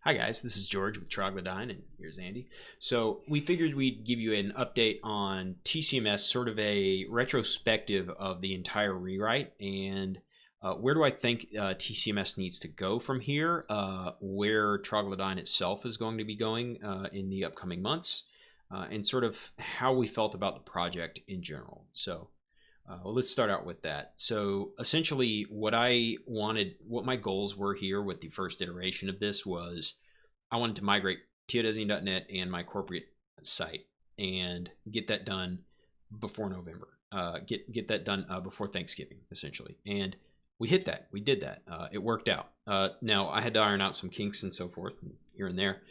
Hi guys, this is George with Troglodyne, and here's Andy. So we figured we'd give you an update on tCMS, sort of a retrospective of the entire rewrite, and where do I think tCMS needs to go from here, where Troglodyne itself is going to be going in the upcoming months, and sort of how we felt about the project in general. So let's start out with that. So essentially what my goals were here with the first iteration of this was I wanted to migrate todesine.net and my corporate site and get that done before November. Get that done before Thanksgiving, essentially. And we hit that. We did that. It worked out. Now, I had to iron out some kinks and so forth here and there.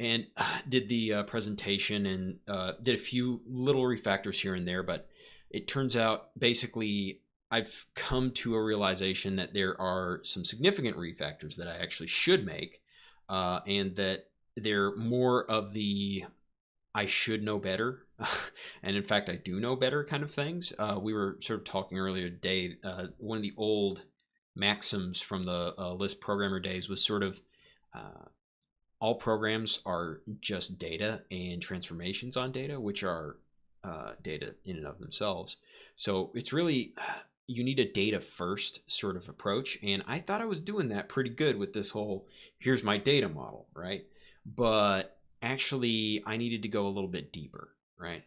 And did the presentation and did a few little refactors here and there, but it turns out basically I've come to a realization that there are some significant refactors that I actually should make, and that they're more of the I should know better, and in fact I do know better kind of things. We were sort of talking earlier today, one of the old maxims from the Lisp programmer days was sort of all programs are just data and transformations on data, which are data in and of themselves. So it's really, you need a data first sort of approach. And I thought I was doing that pretty good with this whole, here's my data model, right? But actually I needed to go a little bit deeper, right?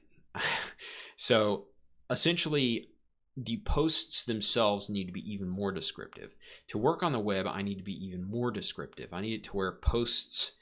So essentially the posts themselves need to be even more descriptive. To work on the web, I need to be even more descriptive. I need it to where posts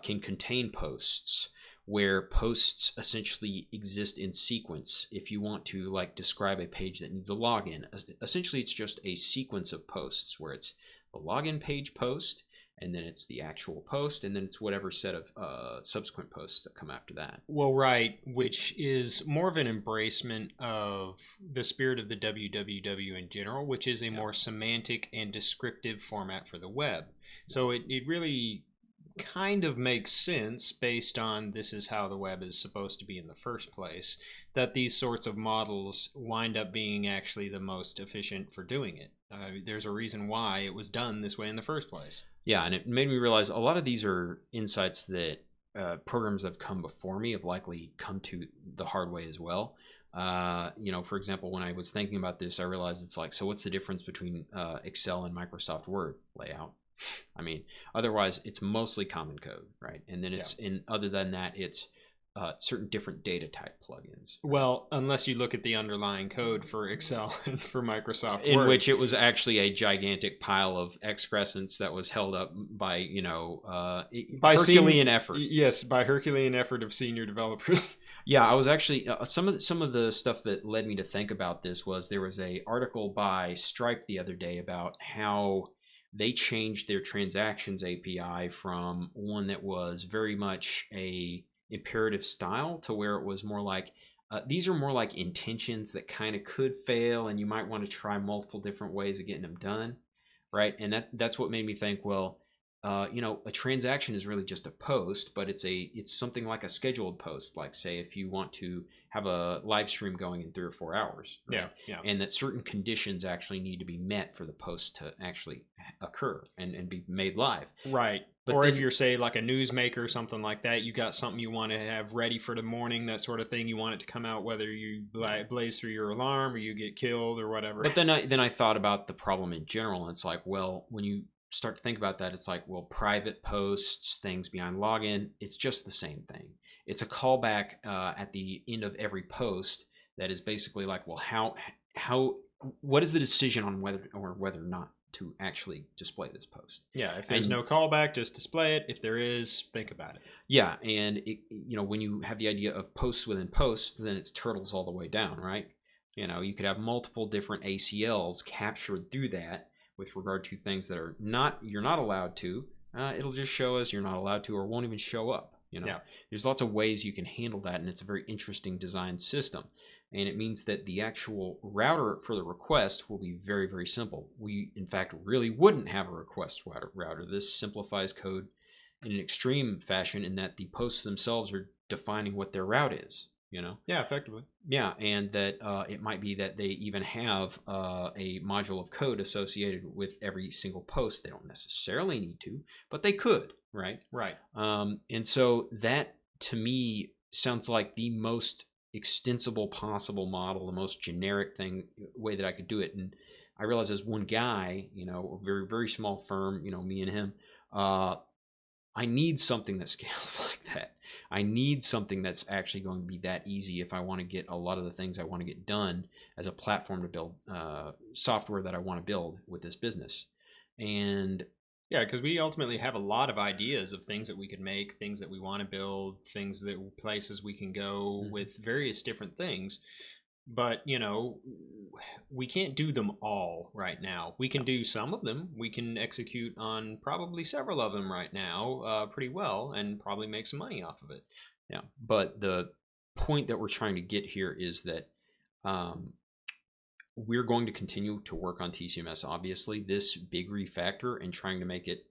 can contain posts, where posts essentially exist in sequence. If you want to like describe a page that needs a login, essentially it's just a sequence of posts where it's the login page post, and then it's the actual post, and then it's whatever set of subsequent posts that come after that. Well, right, which is more of an embracement of the spirit of the WWW in general, which is a more semantic and descriptive format for the web. So it really kind of makes sense based on this is how the web is supposed to be in the first place, that these sorts of models wind up being actually the most efficient for doing it. There's a reason why it was done this way in the first place. Yeah, and it made me realize a lot of these are insights that programs that have come before me have likely come to the hard way as well. For example, when I was thinking about this, I realized it's like, so what's the difference between Excel and Microsoft Word layout? I mean, otherwise it's mostly common code, right? And then it's other than that, it's certain different data type plugins. Well, unless you look at the underlying code for Excel and for Microsoft Word. In which it was actually a gigantic pile of excrescents that was held up by, by Herculean effort. Yes, by Herculean effort of senior developers. Yeah, I was actually, some of the stuff that led me to think about this was there was a article by Stripe the other day about how they changed their transactions API from one that was very much a imperative style to where it was more like these are more like intentions that kind of could fail, and you might want to try multiple different ways of getting them done, right? And that's what made me think, well, a transaction is really just a post, but it's something like a scheduled post. Like, say, if you want to have a live stream going in 3 or 4 hours, right? Yeah. And that certain conditions actually need to be met for the post to actually occur and be made live, right? But or then, if you're, say, like a newsmaker or something like that, you got something you want to have ready for the morning, that sort of thing. You want it to come out whether you blaze through your alarm or you get killed or whatever. But then I thought about the problem in general, and it's like, well, when you start to think about that, it's like, well, private posts, things beyond login, it's just the same thing. It's a callback at the end of every post that is basically like, well, what is the decision on whether or not to actually display this post? Yeah, if there's no callback, just display it. If there is, think about it. Yeah, and when you have the idea of posts within posts, then it's turtles all the way down, right? You could have multiple different ACLs captured through that with regard to things that you're not allowed to. It'll just show as you're not allowed to, or won't even show up. There's lots of ways you can handle that, and it's a very interesting design system. And it means that the actual router for the request will be very, very simple. We, in fact, really wouldn't have a request router. This simplifies code in an extreme fashion in that the posts themselves are defining what their route is. Yeah, effectively. Yeah, and that it might be that they even have a module of code associated with every single post. They don't necessarily need to, but they could, right? Right. And so that to me sounds like the most extensible possible model, the most generic way that I could do it. And I realize as one guy, a very, very small firm, me and him, I need something that scales like that. I need something that's actually going to be that easy if I want to get a lot of the things I want to get done as a platform to build software that I want to build with this business. And yeah, because we ultimately have a lot of ideas of things that we could make, things that we want to build, places we can go with various different things. But, we can't do them all right now. We can do some of them. We can execute on probably several of them right now pretty well and probably make some money off of it. Yeah, but the point that we're trying to get here is that we're going to continue to work on tCMS. Obviously, this big refactor and trying to make it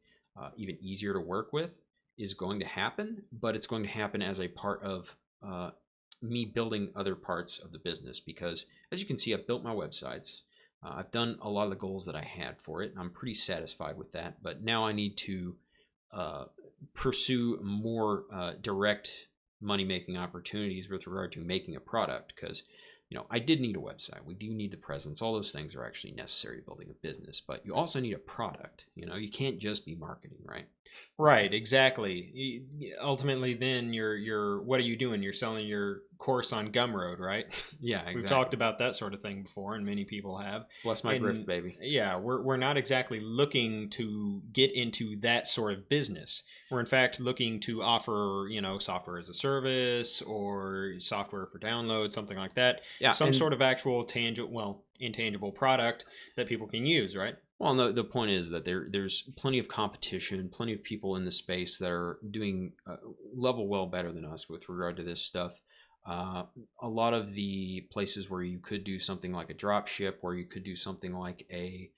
even easier to work with is going to happen, but it's going to happen as a part of me building other parts of the business, because as you can see, I've built my websites. I've done a lot of the goals that I had for it, and I'm pretty satisfied with that. But now I need to pursue more direct money-making opportunities with regard to making a product, because I did need a website. We do need the presence. All those things are actually necessary to building a business, but you also need a product. You can't just be marketing, right? Right, exactly. Ultimately, then you're what are you doing? You're selling your course on Gumroad, right? Yeah, exactly. We've talked about that sort of thing before, and many people have. Bless my grift, baby. Yeah, we're not exactly looking to get into that sort of business. We're in fact looking to offer, software as a service or software for download, something like that. Yeah, some sort of actual intangible product that people can use, right? Well, the point is that there's plenty of competition, plenty of people in the space that are doing level well better than us with regard to this stuff. A lot of the places where you could do something like a drop ship, where you could do something like a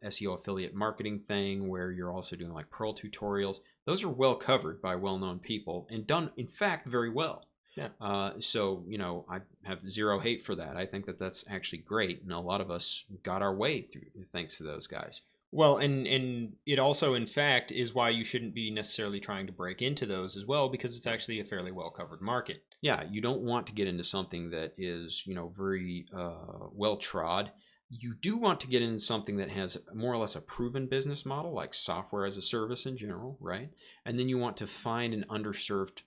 SEO affiliate marketing thing, where you're also doing like Perl tutorials, those are well covered by well-known people and done, in fact, very well. Yeah. So, I have zero hate for that. I think that that's actually great. And a lot of us got our way through thanks to those guys. Well, and it also, in fact, is why you shouldn't be necessarily trying to break into those as well, because it's actually a fairly well-covered market. Yeah, you don't want to get into something that is, very well-trod. You do want to get into something that has more or less a proven business model, like software as a service in general, right? And then you want to find an underserved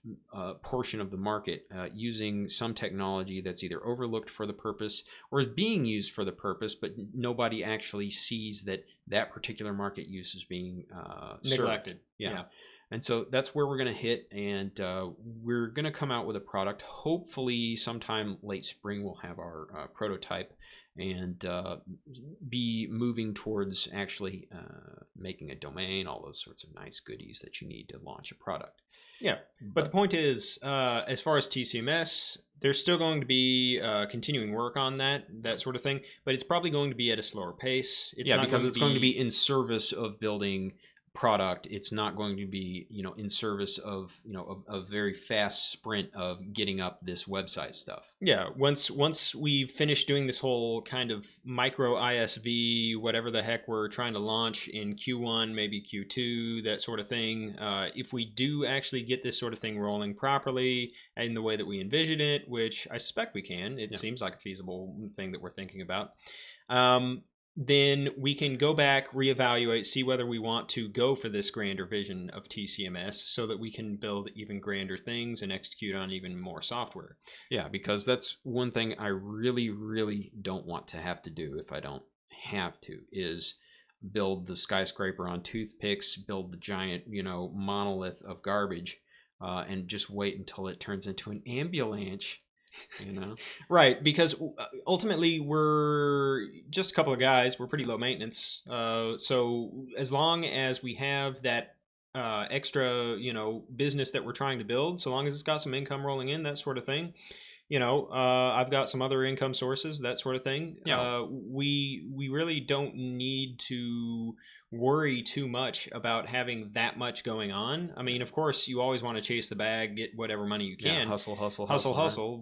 portion of the market using some technology that's either overlooked for the purpose or is being used for the purpose, but nobody actually sees that particular market use is being neglected. Yeah. And so that's where we're going to hit, and we're going to come out with a product. Hopefully sometime late spring we'll have our prototype and be moving towards actually making a domain, all those sorts of nice goodies that you need to launch a product. Yeah, but the point is, as far as tCMS, there's still going to be continuing work on that sort of thing, but it's probably going to be at a slower pace. Because it's going to be in service of building product. It's not going to be in service of a very fast sprint of getting up this website stuff. Yeah, once we finish doing this whole kind of micro ISV, whatever the heck we're trying to launch in Q1, maybe Q2, that sort of thing, if we do actually get this sort of thing rolling properly in the way that we envision it, which I suspect we can, it seems like a feasible thing that we're thinking about, then we can go back, reevaluate, see whether we want to go for this grander vision of tCMS so that we can build even grander things and execute on even more software. Yeah, because that's one thing I really, really don't want to have to do if I don't have to, is build the skyscraper on toothpicks, build the giant, monolith of garbage, and just wait until it turns into an ambulance. Right, because ultimately we're just a couple of guys. We're pretty low maintenance, so as long as we have that extra business that we're trying to build, so long as it's got some income rolling in, that sort of thing, I've got some other income sources, that sort of thing. We really don't need to worry too much about having that much going on. I mean, of course, you always want to chase the bag, get whatever money you can, hustle, hustle.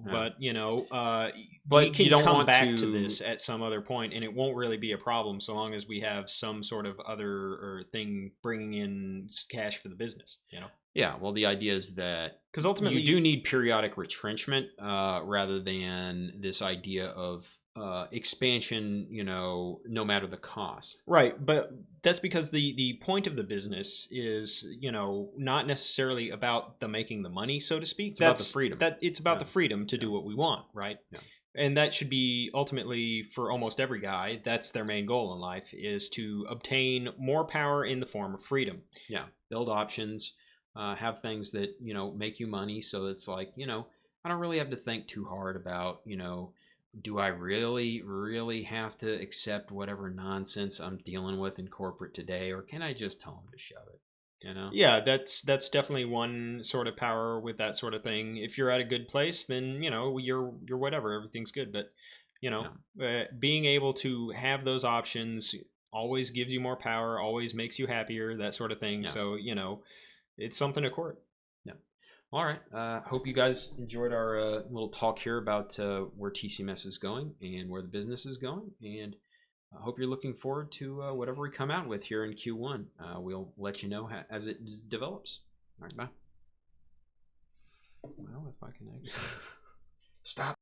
right? But you know, But we can you don't come want back to this at some other point, and it won't really be a problem so long as we have some sort of other or thing bringing in cash for the business. You know. Yeah, well, the idea is that Because ultimately, you do need periodic retrenchment rather than this idea of expansion, you know, no matter the cost. right, but that's because the point of the business is, you know, not necessarily about the making the money, so to speak. It's about the freedom. It's about the freedom to do what we want, right? Yeah. And that should be ultimately for almost every guy. That's their main goal in life, is to obtain more power in the form of freedom. Yeah, build options, have things that, you know, make you money. So it's like, you know, I don't really have to think too hard about, you know, do I really have to accept whatever nonsense I'm dealing with in corporate today, or can I just tell them to shove it? You know? Yeah, that's definitely one sort of power with that sort of thing. If you're at a good place, then you know you're whatever, everything's good. But you know, being able to have those options always gives you more power, always makes you happier, that sort of thing. Yeah. So you know, it's something to court. Yeah. All right. Hope you guys enjoyed our little talk here about where tCMS is going and where the business is going. And I hope you're looking forward to whatever we come out with here in Q1. We'll let you know as it develops. All right, bye. Well, if I can actually stop.